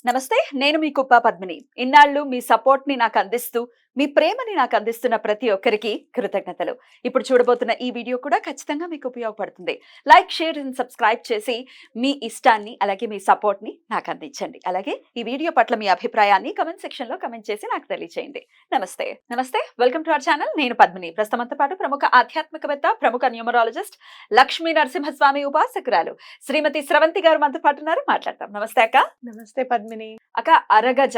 నమస్తే. నేను మీ కుప్ప పద్మిని. ఇన్నాళ్ళు మీ సపోర్ట్‌ని నాకందిస్తూ, మీ ప్రేమని నాకందిస్తున్న ప్రతి ఒక్కరికి కృతజ్ఞతలు. ఇప్పుడు చూడబోతున్న ఈ వీడియో కూడా ఖచ్చితంగా మీకు ఉపయోగపడుతుంది. లైక్, షేర్ అండ్ సబ్స్క్రైబ్ చేసి మీ ఇష్టాన్ని, అలాగే మీ సపోర్ట్‌ని నాకందించండి. అలాగే ఈ వీడియో పట్ల మీ అభిప్రాయాన్ని కామెంట్ సెక్షన్‌లో కామెంట్ చేసి నాకు తెలియజేయండి. నమస్తే. నమస్తే. Welcome to our channel. నేను పద్మిని. ప్రస్తుతంతో పాటు ప్రముఖ ఆధ్యాత్మికవేత్త, ప్రముఖ న్యూమరాలజిస్ట్, లక్ష్మీ నరసింహస్వామి ఉపాసకురాలు శ్రీమతి స్రవంతి గారు మనతో పాటు ఉన్నారు. మాట్లాడతాం. నమస్తే అక్క. నమస్తే పద్మిని. అక్క, అరగజ.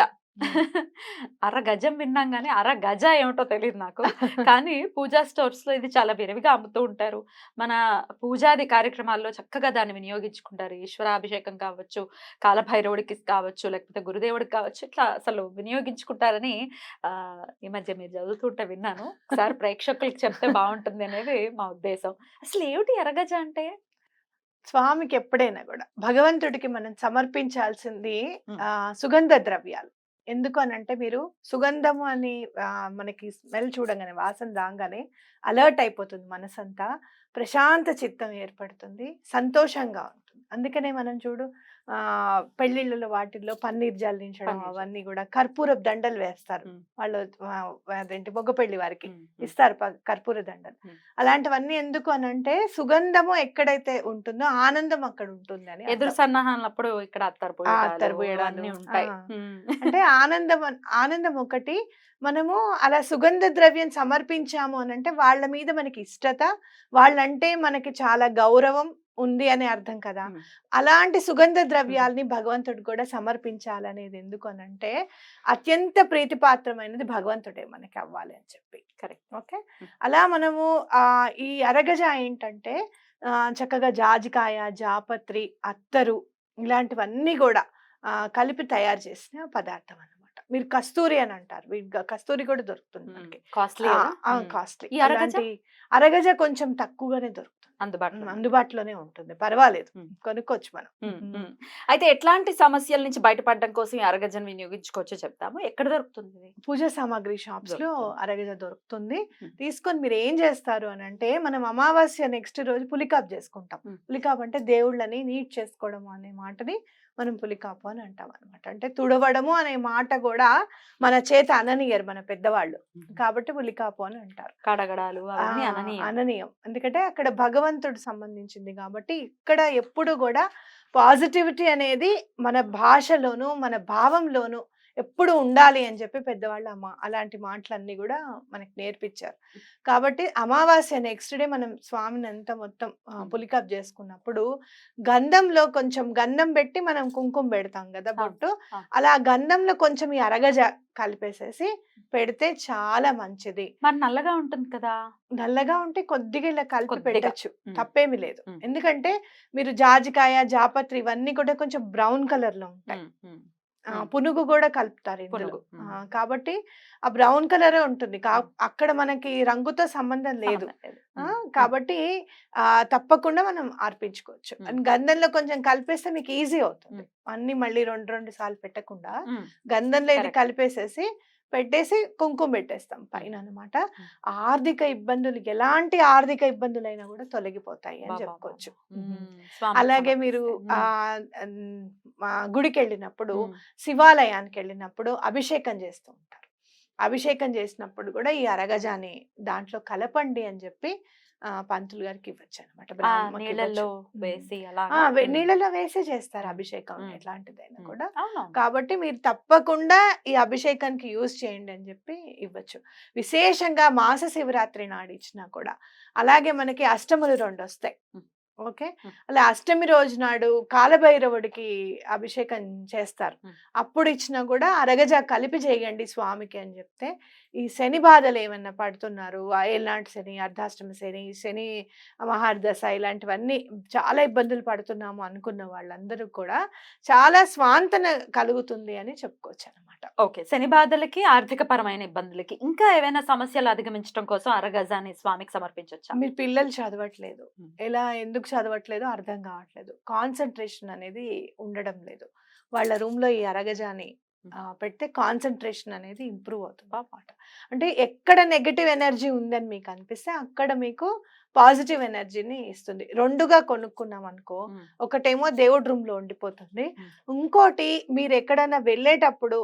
అరగజం విన్నాం గానీ, అరగజ ఏమిటో తెలీదు నాకు. కానీ పూజా స్టోర్స్‌లో ఇది చాలా విరివిగా అమ్ముతూ ఉంటారు. మన పూజాది కార్యక్రమాల్లో చక్కగా దాన్ని వినియోగించుకుంటారు. ఈశ్వరాభిషేకం కావచ్చు, కాలభైరవుడికి కావచ్చు, లేకపోతే గురుదేవుడికి కావచ్చు, ఇట్లా అసలు వినియోగించుకుంటారని ఈ మధ్య మీరు చదువుతుంటే విన్నాను. ఒకసారి ప్రేక్షకులకి చెప్తే బావుంటుంది అనేది మా ఉద్దేశం. అసలు ఏమిటి అరగజ అంటే? స్వామికి ఎప్పుడైనా కూడా భగవంతుడికి మనం సమర్పించాల్సింది హ్మ్. సుగంధ ద్రవ్యాలు. ఎందుకు అనంటే మీరు సుగంధము అని మనకి స్మెల్ చూడంగానే, వాసన రాగానే అలర్ట్ అయిపోతుంది మనసంతా. ప్రశాంత చిత్తం ఏర్పడుతుంది, సంతోషంగా ఉంటుంది. అందుకనే మనం చూడు పెళ్ళిళ్ళలో వాటిల్లో పన్నీర్ జల్లించడం అవన్నీ కూడా కర్పూరపు దండలు వేస్తారు. హ్మ్. వాళ్ళు అదేంటి మొగ పెళ్లి వారికి హ్మ్. ఇస్తారు కర్పూర దండలు. హ్మ్. అలాంటివన్నీ ఎందుకు అనంటే సుగంధము ఎక్కడైతే ఉంటుందో ఆనందం అక్కడ ఉంటుంది అని ఎదురు అర్థం. సన్నాహాలప్పుడు ఇక్కడ అత్తరు పోయటాలు అత్తరు పోయడాలు, అవన్నీ ఉంటాయి. ఆ. హ్మ్. అంటే ఆనందం ఒకటి. మనము అలా సుగంధ ద్రవ్యం సమర్పించాము అనంటే వాళ్ళ మీద మనకి ఇష్టత, వాళ్ళంటే మనకి చాలా గౌరవం ఉంది అని అర్థం కదా. హ్మ్. అలాంటి సుగంధ హుహు. ద్రవ్యాల్ని భగవంతుడు కూడా సమర్పించాలనేది ఎందుకు అనంటే అత్యంత ప్రీతిపాత్రమైనది భగవంతుడే మనకి అవ్వాలి అని చెప్పి. కరెక్ట్. ఓకే. హ్మ్. అలా మనము ఈ అరగజ ఏంటంటే చక్కగా జాజికాయ, జాపత్రి, అత్తరు ఇలాంటివన్నీ గూడా కలిపి తయారు చేసిన పదార్థం అన్నమాట. మీరు కస్తూరి అని అంటారు. కస్తూరి కూడా దొరుకుతుంది హ్మ్. మనకి. కాస్ట్‌లీ ఆ! అదా? ఆ! హ్మ్. కాస్ట్‌లీ. ఈ అరగజ అలాంటి అరగజ కొంచెం తక్కువగానే దొరుకుతుంది. అందుబాటులో ఉంది. అందుబాటులోనే ఉంటుంది. పర్వాలేదు. హ్మ్. కొనుక్కోవచ్చు మనం. హ్మ్. హ్మ్. అయితే ఎట్లాంటి సమస్యల నుంచి బయటపడడం కోసం ఈ అరగజను వినియోగించుకోవచ్చో చెప్తాము. ఎక్కడ దొరుకుతుంది ఇది? పూజా సామాగ్రి షాప్స్‌లో దొరుకుతుంది. అరగజ దొరుకుతుంది. హ్మ్. తీసుకొని మీరేం జేస్తారు అనంటే, మనం అమావాస్య నెక్స్ట్ రోజు పులికాపు జేసుకుంటాం. హ్మ్. పులికాపు అంటే దేవుళ్ళని నీట్ చేసుకోవడం అనే మాటని మనం పులికాపు అని అంటామనమాట. అంటే తుడవడము అనే మాట గూడా మన చేత అననీయరు మన పెద్దవాళ్ళు. హ్మ్. కాబట్టి పులికాపు అని అంటారు. కడగడాలు అవన్నీ అననీయం. అననీయం. ఎందుకంటే అక్కడ భగవంతుడు సంబంధించింది గాబట్టి, ఇక్కడ ఎప్పుడు గూడా పాజిటివిటీ అనేది మన భాషలోను, మన భావంలోను ఎప్పుడు ఉండాలి అని చెప్పి పెద్దవాళ్ళు అలాంటి మాటలన్నీ గూడా మనకి నేర్పించారు. కాబట్టి అమావాస్య నెక్స్ట్ డే మనం స్వామినంతా మొత్తం హ్మ్. పులికాపు చేసుకున్నప్పుడు గంధంలో కొంచెం గంధం పెట్టి మనం కుంకుమ పెడతాం గదా ఆ! బొట్టు. ఆ! అలా గంధంలో కొంచెం ఈ అరగజ కలిపేసేసి పెడితే చాలా మంచిది. మరి నల్లగా ఉంటుంది కదా! నల్లగా ఉంటే కొద్దిగా ఇలా కలిపి కొద్దిగా. పెట్టొచ్చు. హ్మ్. తప్పేమి లేదు. హ్మ్. ఎందుకంటే మీరు జాజికాయ, జాపత్రి ఇవన్నీ కూడా కొంచెం బ్రౌన్ కలర్‌లో ఉంటాయి. హ్మ్. హ్మ్. హ్మ్. పునుగు గూడా కలుపుతారు ఇందులో. పునుగు. హ్మ్. కాబట్టి ఆ బ్రౌన్ కలరే ఉంటుంది. హ్మ్. అక్కడ మనకి రంగుతో సంబంధం లేదు. సంబంధం లేదు. ఆ! హ్మ్. హ్మ్. కాబట్టి తప్పకుండా మనం అర్పించుకోవచ్చు. హ్మ్. అండ్ గంధంలో కొంచెం కలిపేస్తే మీకు ఈజీ అవుతుంది. హ్మ్. అన్నీ మళ్ళీ 2, 2 సార్లు పెట్టకుండా హ్మ్. గంధంలో ఇది కరెక్ట్. కలిపేసేసి పెట్టేసి కుంకుమ పెట్టేస్తాం హ్మ్. పైననమాట. హ్మ్. ఆర్థిక ఇబ్బందులు ఎలాంటి ఆర్థిక ఇబ్బందులైనా గూడా తొలగిపోతాయి అని అబ్బబ్బబ్బా! జెప్పుకోవచ్చు. హ్మ్. స్వామికి అలాగే మీరు సమర్పిస్తే. హ్మ్. గుడికెళ్ళినప్పుడు, హ్మ్. శివాలయానికెళ్ళినప్పుడు అభిషేకం చేస్తూ ఉంటారు. అభిషేకం చేసినప్పుడు గూడా ఈ అరగజాని దాంట్లో కలపండి అని జెప్పి పంతులు గారికి ఇవ్వొచ్చనమాట. ఆ బ్రాహ్మకివ్వచ్చు. నీళ్ళల్లో హ్మ్. వేసి అలాగా? హ్మ్. నీళ్ళలో వేసే చేస్తారు హ్మ్. అభిషేకం హ్మ్. ఎట్లాంటిదైనా హ్మ్. కూడా. అవునవును. కాబట్టి మీరు తప్పకుండా ఈ అభిషేకానికి యూజ్ చేయండి అని జెప్పి ఇవ్వచ్చు. విశేషంగా మాస శివరాత్రి నాడు ఇచ్చినా కూడా. అలాగే మనకి అష్టములు 2 ఒస్తాయి. హ్మ్. ఓకే. హ్మ్. అలా అష్టమి రోజు నాడు కాలభైరవుడికి అభిషేకం చేస్తారు. హ్మ్. అప్పుడు ఇచ్చినా కూడా అరగజ కలిపి చేయండి స్వామికి అని చెప్తే, ఈ శని బాధలు ఏమన్నా పడుతున్నారు, ఏళ్ళనాటి శని, అర్ధాష్టమ శని, శని మహర్దశ ఇలాంటివన్నీ చాలా ఇబ్బందులు పడుతున్నాము అనుకున్న వాళ్ళందరూ కూడా చాలా స్వాంతన కలుగుతుంది అని చెప్పుకోవచ్చనమాట. ఓకే. శని బాధలకి, ఆర్థిక పరమైన ఇబ్బందులకి ఇంకా ఏవైనా సమస్యలు అధిగమించడం కోసం అరగజాని స్వామికి సమర్పించొచ్చా? మీ పిల్లలు చదవట్లేదు. హ్మ్. ఎందుకు చదవట్లేదో అర్థం కావట్లేదు. కాన్సంట్రేషన్ అనేది ఉండడం లేదు. వాళ్ళ రూమ్‌లో ఈ అరగజాని హ్మ్. పెడితే కాన్సంట్రేషన్ అనేది ఇంప్రూవ్ అవుతుందన్నమాట. అంటే ఎక్కడ నెగెటివ్ ఎనర్జీ ఉందని మీకు అనిపిస్తే అక్కడ మీకు పాజిటివ్ ఎనర్జీని ఇస్తుంది. 2గా కొనుక్కున్నాం అనుకో, ఉమ్, ఒకటేమో దేవుడి రూమ్ లో ఉండిపోతుంది, ఉమ్. ఇంకోటి మీరు ఎక్కడైనా వెళ్ళేటప్పుడు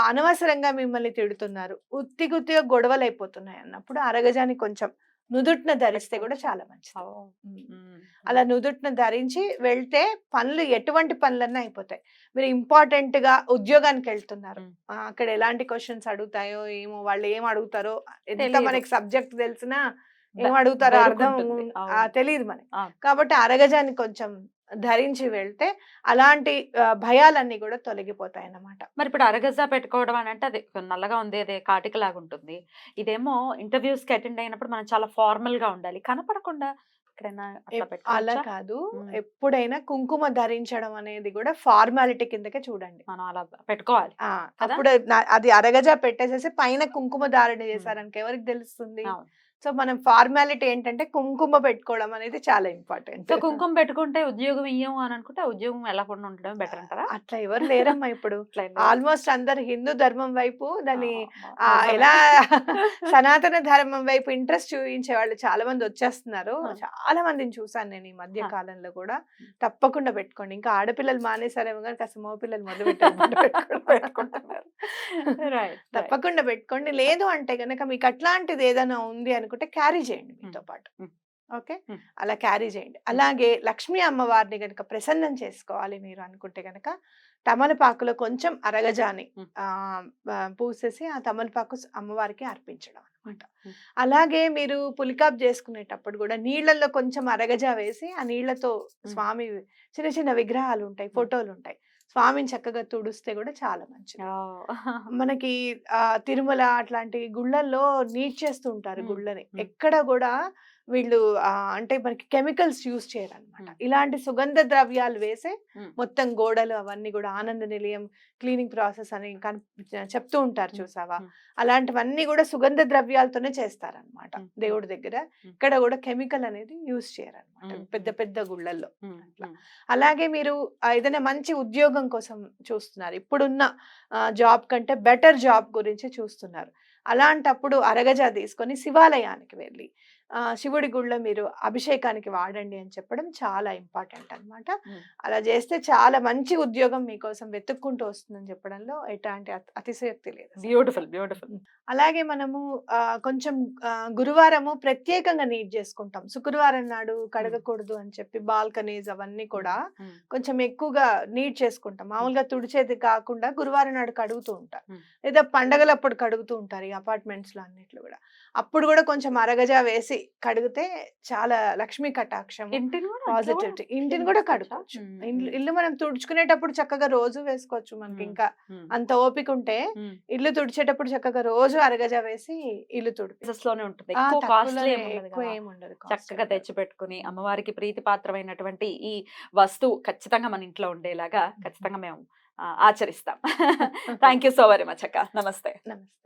అనవసరంగా మిమ్మల్ని తిడుతున్నారు, ఉత్తిగా గొడవలు అయిపోతున్నాయి అన్నప్పుడు అరగజాని కొంచెం నుదుటిన ధరిస్తే కూడా చాలా మంచిది. ఓ, ఉమ్. ఉమ్, అలా నుదుటిన ధరించి వెళ్తే పనులు ఎటువంటి పనులన్నా అయిపోతాయి. మీరు ఇంపార్టెంట్ గా ఉద్యోగానికి వెళ్తున్నారు, ఉమ్. అక్కడ ఎలాంటి క్వశ్చన్స్ అడుగుతాయో ఏమో, వాళ్ళు ఏం అడుగుతారో ఎంత తెలీదు. మనకి సబ్జెక్ట్ తెలిసినా ఏం ద- అడుగుతారో అర్థం బెరుకుంటుంది. అవును. తెలియదు మనకి. అవును. కాబట్టి అరగజాన్ని కొంచెం ధరించి వెళ్తే అలాంటి భయాలన్నీ కూడా తొలగిపోతాయి అన్నమాట. మరి ఇప్పుడు అరగజా పెట్టుకోవడం అని అంటే అది నల్లగా ఉంది, అదే కాటిక లాగా ఉంటుంది. ఇదేమో ఇంటర్వ్యూస్ కి అటెండ్ అయినప్పుడు మనం చాలా ఫార్మల్ గా ఉండాలి, కనపడకుండా ఎక్కడైనా అట్లా అలా పెట్టుకోవచ్చా? కాదు, ఉమ్, ఎప్పుడైనా కుంకుమ ధరించడం అనేది కూడా ఫార్మాలిటీ కిందకే చూడండి. మనం అలా పెట్టుకోవాలి కదా. అప్పుడు అది అరగజా పెట్టేసేసి పైన కుంకుమ ధారణ ఉమ్, చేశారనుకో ఎవరికి తెలుస్తుంది? అవును. సో మనం ఫార్మాలిటీ ఏంటంటే కుంకుమ పెట్టుకోవడం అనేది చాలా ఇంపార్టెంట్. సో కుంకుమ పెట్టుకుంటే ఉద్యోగం ఇయ్యము అని అనుకుంటే ఆ ఉద్యోగం వెళ్ళకుండా ఉండడం బెటర్ అంటారా? అట్లా ఎవరు లేరమ్మా ఇప్పుడు. అట్లా ఏం లేదా? ఆల్మోస్ట్ అందరు హిందూ ధర్మం వైపు దాన్ని నిజమే. ఎలా సనాతన ధర్మం వైపు ఇంట్రెస్ట్ చూపించే వాళ్ళు చాలా మంది వచ్చేస్తున్నారు. ఆ. చాలా మందిని చూసాను నేను ఈ మధ్య ఆ. కాలంలో కూడా. తప్పకుండా పెట్టుకోండి. ఇంకా ఆడపిల్లలు మానేసారేమో కానీ కాస్త మగ పిల్లలు మొదలు పెట్టారు పెట్టుకుంటున్నారు. రైట్. తప్పకుండా పెట్టుకోండి. లేదు అంటే గనక మీకు అట్లాంటిది ఏదైనా ఉంది అనుకుంటే క్యారీ చేయండి మీతో పాటు. ఉమ్. ఓకే, ఉమ్. అలా క్యారీ చేయండి. అలాగే లక్ష్మీ అమ్మవారిని గనక ప్రసన్నం చేసుకోవాలి మీరు అనుకుంటే గనక తమలపాకులో కొంచెం అరగజాని ఉమ్. పూసేసి ఆ తమలపాకు అమ్మవారికి అర్పించడం అన్నమాట. ఉమ్. అలాగే మీరు పులికాప్ చేసుకునేటప్పుడు కూడా నీళ్ళల్లో కొంచెం అరగజా వేసి ఆ నీళ్లతో స్వామి చిన్న చిన్న విగ్రహాలు ఉంటాయి, ఫోటోలు ఉంటాయి, స్వామిని చక్కగా తుడిస్తే కూడా చాలా మంచిది. మనకి తిరుమల అట్లాంటి గుళ్ళల్లో నీట్ చేస్తూ ఉంటారు గుళ్ళని. ఎక్కడ కూడా వీళ్ళు అంటే మనకి కెమికల్స్ యూజ్ చేయరు అనమాట. ఇలాంటి సుగంధ ద్రవ్యాలు వేసే మొత్తం గోడలు అవన్నీ కూడా ఆనంద నిలయం క్లీనింగ్ ప్రాసెస్ అని చెప్తూ ఉంటారు చూసావా, అలాంటివన్నీ కూడా సుగంధ ద్రవ్యాలతోనే చేస్తారనమాట దేవుడి దగ్గర. ఇక్కడ కూడా కెమికల్ అనేది యూజ్ చేయరు అనమాట పెద్ద పెద్ద గుళ్ళల్లో. అట్లా అలాగే మీరు ఏదైనా మంచి ఉద్యోగం కోసం చూస్తున్నారు, ఇప్పుడున్న జాబ్ కంటే బెటర్ జాబ్ గురించి చూస్తున్నారు, అలాంటప్పుడు అరగజా తీసుకొని శివాలయానికి వెళ్ళి శివుడి గుళ్ళో మీరు అభిషేకానికి వాడండి అని చెప్పడం చాలా ఇంపార్టెంట్ అన్నమాట. అలా చేస్తే చాలా మంచి ఉద్యోగం మీకోసం వెతుక్కుంటూ వస్తుందని చెప్పడంలో ఎట్లాంటి అతిశయోక్తి లేదు. Beautiful beautiful. అలాగే మనము కొంచెం గురువారము ప్రత్యేకంగా నీట్ చేసుకుంటాం, శుక్రవారం నాడు కడగకూడదు అని చెప్పి బాల్కనీస్ అవన్నీ కూడా కొంచెం ఎక్కువగా నీట్ చేసుకుంటాం. మామూలుగా తుడిచేది కాకుండా గురువారం నాడు కడుగుతూ ఉంటారు, లేదా పండగలప్పుడు కడుగుతూ ఉంటారు ఈ అపార్ట్మెంట్స్ లో అన్నిట్లు కూడా. అప్పుడు కూడా కొంచెం అరగజా వేసి కడిగితే చాలా లక్ష్మీ కటాక్షం, పాజిటివిటీ. ఇంటిని కూడా కడుకోవచ్చు. ఇల్లు మనం తుడుచుకునేటప్పుడు చక్కగా రోజు వేసుకోవచ్చు. మనకి ఇంకా అంత ఓపిక ఉంటే ఇల్లు తుడిచేటప్పుడు చక్కగా రోజు అరగజా వేసి ఇల్లు లోనే ఉంటుంది, ఎక్కువ కాస్ట్లీ ఎక్కువ ఏముండదు. చక్కగా తెచ్చి పెట్టుకుని అమ్మవారికి ప్రీతిపాత్రమైనటువంటి ఈ వస్తువు ఖచ్చితంగా మన ఇంట్లో ఉండేలాగా ఖచ్చితంగా మేము ఆచరిస్తాం. Thank you so very much అక్క. నమస్తే. నమస్తే.